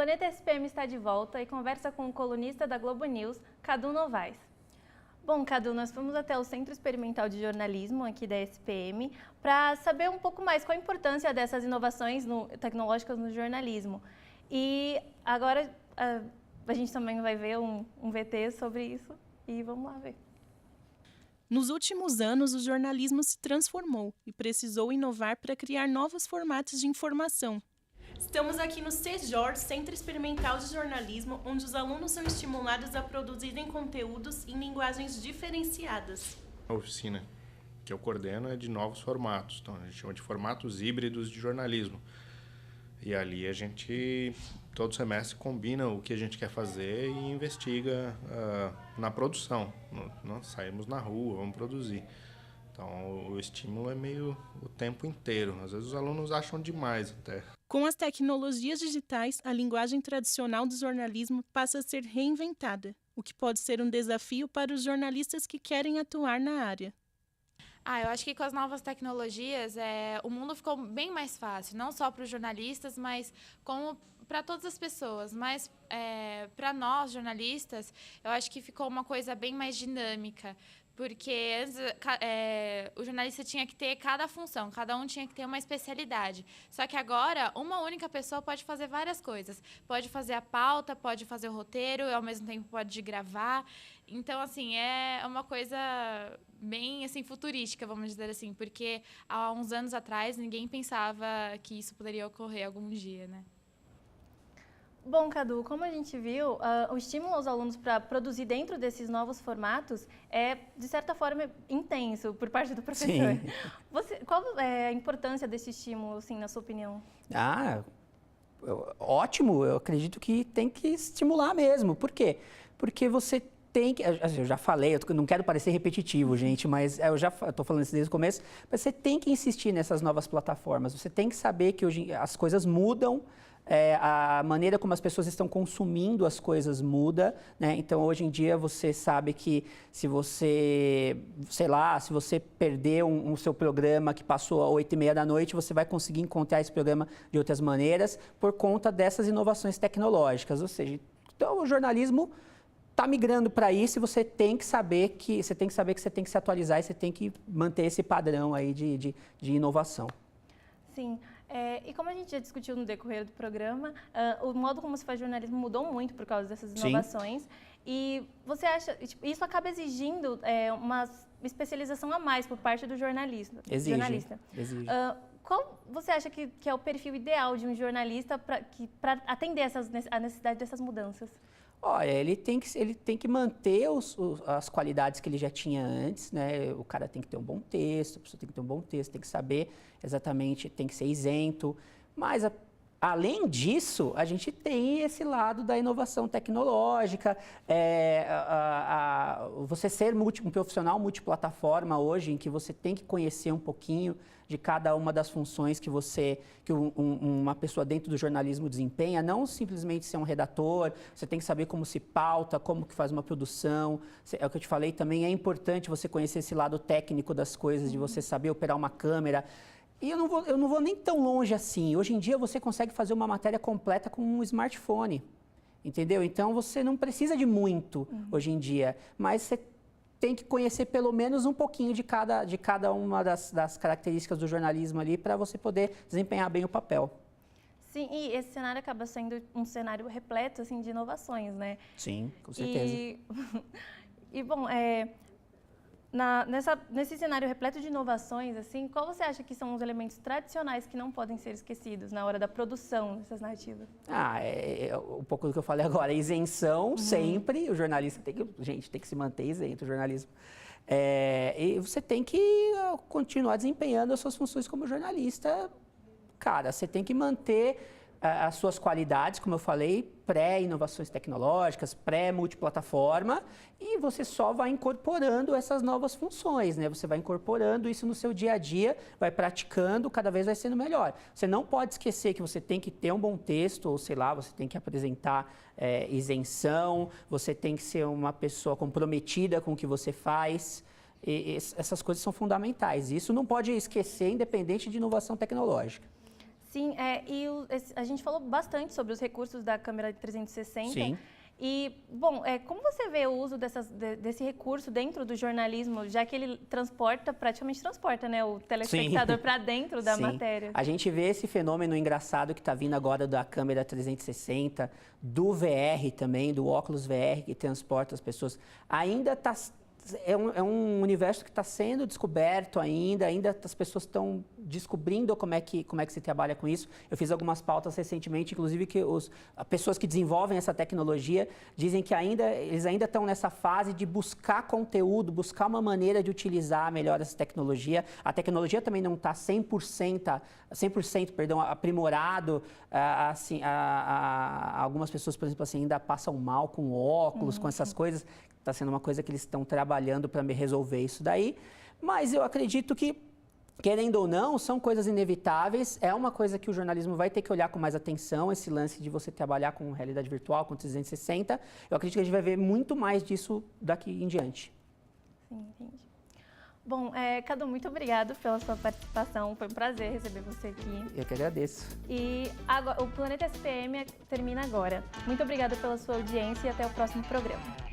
Planeta SPM está de volta e conversa com o colunista da Globo News, Cadu Novaes. Bom, Cadu, nós fomos até o Centro Experimental de Jornalismo aqui da SPM para saber um pouco mais qual a importância dessas inovações tecnológicas no jornalismo. E agora a gente também vai ver um VT sobre isso e vamos lá ver. Nos últimos anos, o jornalismo se transformou e precisou inovar para criar novos formatos de informação. Estamos aqui no CEJOR, Centro Experimental de Jornalismo, onde os alunos são estimulados a produzirem conteúdos em linguagens diferenciadas. A oficina que eu coordeno é de novos formatos, então a gente chama de formatos híbridos de jornalismo. E ali a gente, todo semestre, combina o que a gente quer fazer e investiga na produção. Nós saímos na rua, vamos produzir. Então, o estímulo é meio o tempo inteiro. Às vezes os alunos acham demais até. Com as tecnologias digitais, a linguagem tradicional do jornalismo passa a ser reinventada, o que pode ser um desafio para os jornalistas que querem atuar na área. Eu acho que com as novas tecnologias, o mundo ficou bem mais fácil, não só para os jornalistas, mas como para todas as pessoas. Mas para nós, jornalistas, eu acho que ficou uma coisa bem mais dinâmica, porque antes, o jornalista tinha que ter cada função, cada um tinha que ter uma especialidade. Só que agora, uma única pessoa pode fazer várias coisas. Pode fazer a pauta, pode fazer o roteiro, e ao mesmo tempo pode gravar. Então, assim, é uma coisa bem assim, futurística, vamos dizer assim, porque há uns anos atrás ninguém pensava que isso poderia ocorrer algum dia, né? Bom, Cadu, como a gente viu, o estímulo aos alunos para produzir dentro desses novos formatos é, de certa forma, intenso por parte do professor. Sim. Qual é a importância desse estímulo, assim, na sua opinião? Ótimo, eu acredito que tem que estimular mesmo. Por quê? Porque você tem que, eu já falei, eu não quero parecer repetitivo, gente, mas eu já estou falando isso desde o começo, mas você tem que insistir nessas novas plataformas, você tem que saber que hoje as coisas mudam, a maneira como as pessoas estão consumindo as coisas muda, né? Então, hoje em dia, você sabe que se você, sei lá, se você perder um seu programa que passou às 8h30 da noite, você vai conseguir encontrar esse programa de outras maneiras por conta dessas inovações tecnológicas. Ou seja, então, o jornalismo está migrando para isso e você tem que saber que você tem que se atualizar e você tem que manter esse padrão aí de inovação. Sim. E como a gente já discutiu no decorrer do programa, o modo como se faz jornalismo mudou muito por causa dessas inovações. Sim. E você acha que isso acaba exigindo uma especialização a mais por parte do jornalista? Exige. Qual você acha que é o perfil ideal de um jornalista para atender a necessidade dessas mudanças? Olha, ele tem que manter as qualidades que ele já tinha antes, né? O cara tem que ter um bom texto, a pessoa tem que ter um bom texto, tem que saber exatamente, tem que ser isento. Mas, além disso, a gente tem esse lado da inovação tecnológica, você ser um profissional multiplataforma hoje, em que você tem que conhecer um pouquinho de cada uma das funções que uma pessoa dentro do jornalismo desempenha, não simplesmente ser um redator, você tem que saber como se pauta, como que faz uma produção. É o que eu te falei, também é importante você conhecer esse lado técnico das coisas, de você saber operar uma câmera. E eu não vou nem tão longe assim. Hoje em dia você consegue fazer uma matéria completa com um smartphone, entendeu? Então você não precisa de muito hoje em dia, mas você tem que conhecer pelo menos um pouquinho de cada uma das características do jornalismo ali para você poder desempenhar bem o papel. Sim, e esse cenário acaba sendo um cenário repleto assim, de inovações, né? Sim, com certeza. Bom, nesse cenário repleto de inovações, assim, qual você acha que são os elementos tradicionais que não podem ser esquecidos na hora da produção dessas narrativas? Um pouco do que eu falei agora, isenção sempre, o jornalista tem que se manter isento, o jornalismo. E você tem que continuar desempenhando as suas funções como jornalista. Cara, você tem que manter as suas qualidades, como eu falei, pré-inovações tecnológicas, pré-multiplataforma, e você só vai incorporando essas novas funções, né? Você vai incorporando isso no seu dia a dia, vai praticando, cada vez vai sendo melhor. Você não pode esquecer que você tem que ter um bom texto, ou sei lá, você tem que apresentar isenção, você tem que ser uma pessoa comprometida com o que você faz. Essas coisas são fundamentais. Isso não pode esquecer, independente de inovação tecnológica. Sim, a gente falou bastante sobre os recursos da câmera 360. Sim. E, bom, como você vê o uso desse recurso dentro do jornalismo, já que ele praticamente transporta, né, o telespectador para dentro da Sim. matéria? A gente vê esse fenômeno engraçado que está vindo agora da câmera 360, do VR também, do óculos VR que transporta as pessoas. Ainda está... É um universo que está sendo descoberto ainda as pessoas estão descobrindo como é que se trabalha com isso. Eu fiz algumas pautas recentemente, inclusive que as pessoas que desenvolvem essa tecnologia dizem que eles ainda estão nessa fase de buscar conteúdo, buscar uma maneira de utilizar melhor essa tecnologia. A tecnologia também não está 100% aprimorado. Assim, algumas pessoas, por exemplo, assim, ainda passam mal com óculos, com essas coisas. Está sendo uma coisa que eles estão trabalhando para me resolver isso daí. Mas eu acredito que, querendo ou não, são coisas inevitáveis. É uma coisa que o jornalismo vai ter que olhar com mais atenção, esse lance de você trabalhar com realidade virtual, com 360. Eu acredito que a gente vai ver muito mais disso daqui em diante. Sim, entendi. Bom, Cadu, muito obrigado pela sua participação. Foi um prazer receber você aqui. Eu que agradeço. E o Planeta SPM termina agora. Muito obrigada pela sua audiência e até o próximo programa.